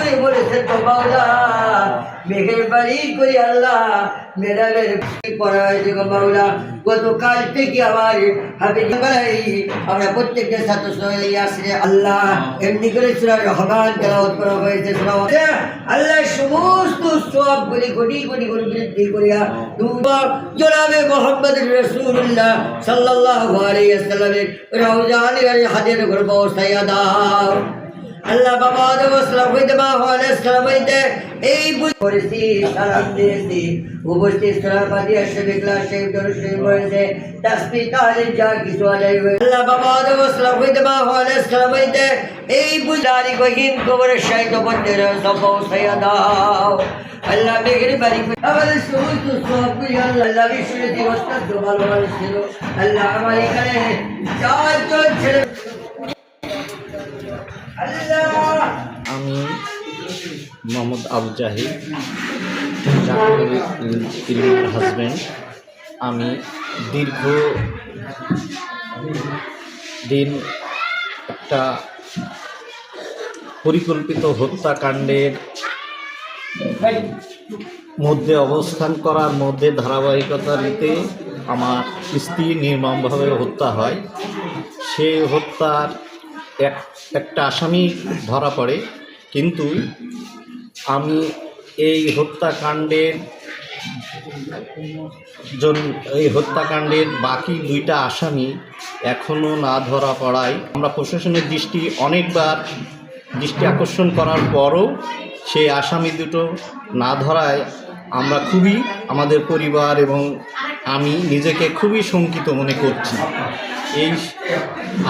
করে বলেছেন তো মাওলা মেহেরবানি করে আল্লাহ মেরালের করা হয়েছে গো মাওলা। গতকাল থেকে আমার আমরা প্রত্যেকটা ছাত্র আসলে আল্লাহ এমনি করে সূরা রহমান তেলাওয়াত করা হয়েছে। আল্লাহ সমস্ত সবগুলি কোটি কোটি কোটি বৃদ্ধি করিয়া জনাবে মুহাম্মদ রাসূলুল্লাহ সাল্লাল্লাহু আলাইহি ওয়াসাল্লামের রওজানের হাতের উপর পৌঁছাইয়া দাও। আল্লাহ বাবা আদম আসসালাম হইতে মা হাওয়া আলাইহিস সালাম হইতে এই বুঝেছি সালাম দিয়েছি উপস্থিত সালাম দিয়ে শরীফ ক্লাস শরীফ দরুদ শরীফ পড়েছে তাসবিহ তাহলিল যা কিছু আলাই হয়ে আল্লাহ বাবা আদম আসসালাম হইতে মা হাওয়া আলাইহিস সালাম হইতে এই বুঝারি গহীন কবরের শাহিদ বন্দের সব পৌঁছাইয়া দাও। আল্লাহ মেহেরবানি করে আমাদের সমস্ত সবগুলি আল্লাহ বিশ্বরে দিবসটা ভালো মানুষ ছিল। আল্লাহ আমার এখানে চারজন ছেলে আমি মোহাম্মদ আবু জাহিদ জাকির ইলমির হাজব্যান্ড। আমি দীর্ঘ দিন একটা পরিকল্পিত হত্যাকাণ্ডের মধ্যে অবস্থান করার মধ্যে ধারাবাহিকতাতে আমার স্ত্রী নির্মমভাবে হত্যা হয়। সেই হত্যার একটা আসামি ধরা পড়ে, কিন্তু আমি এই হত্যাকাণ্ডের বাকি দুইটা আসামি এখনও না ধরা পড়ায় আমরা প্রশাসনের অনেকবার দৃষ্টি আকর্ষণ করার পরও সেই আসামি দুটো না ধরায় আমরা আমাদের পরিবার এবং আমি নিজেকে খুবই শঙ্কিত মনে করছি। এই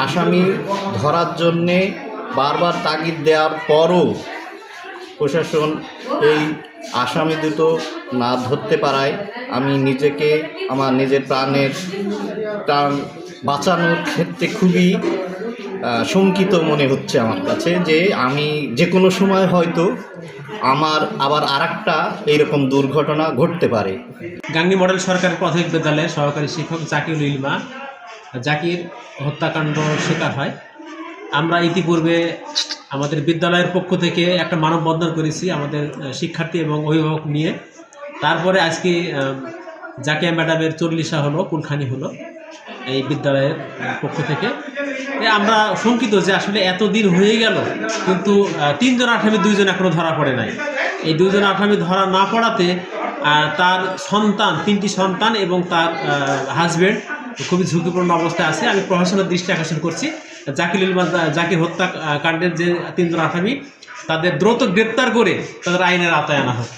আসামি ধরার জন্যে বারবার তাগিদ দেওয়ার পরও প্রশাসন এই আসামি দুটো না ধরতে পারায় আমি নিজেকে আমার নিজের প্রাণ বাঁচানোর ক্ষেত্রে খুবই শঙ্কিত মনে হচ্ছে আমার কাছে, যে আমি যে কোনো সময় হয়তো আমার আবার আরেকটা এইরকম দুর্ঘটনা ঘটতে পারে। গাংনী মডেল সরকারি প্রাথমিক বিদ্যালয়ের সহকারী শিক্ষক জাকিরুল ইলমা জাকির হত্যাকাণ্ড শিকার হয়। আমরা ইতিপূর্বে আমাদের বিদ্যালয়ের পক্ষ থেকে একটা মানববন্ধন করেছি আমাদের শিক্ষার্থী এবং অভিভাবক নিয়ে। তারপরে আজকে জাকিয়া ম্যাডামের 40 হলো কুলখানি হলো এই বিদ্যালয়ের পক্ষ থেকে। আমরা শঙ্কিত যে আসলে এতদিন হয়ে গেল কিন্তু 3 জন আসামি 2 জন এখনও ধরা পড়ে নাই। এই 2 জন আসামি ধরা না পড়াতে তার সন্তান 3টি সন্তান এবং তার হাজব্যান্ড খুবই ঝুঁকিপূর্ণ অবস্থায় আছে। আমি প্রশাসনের দৃষ্টি আকর্ষণ করছি জাকির হত্যাকাণ্ডের যে 3 জন আসামি তাদের দ্রুত গ্রেপ্তার করে তাদের আইনের আওতায় আনা হোক।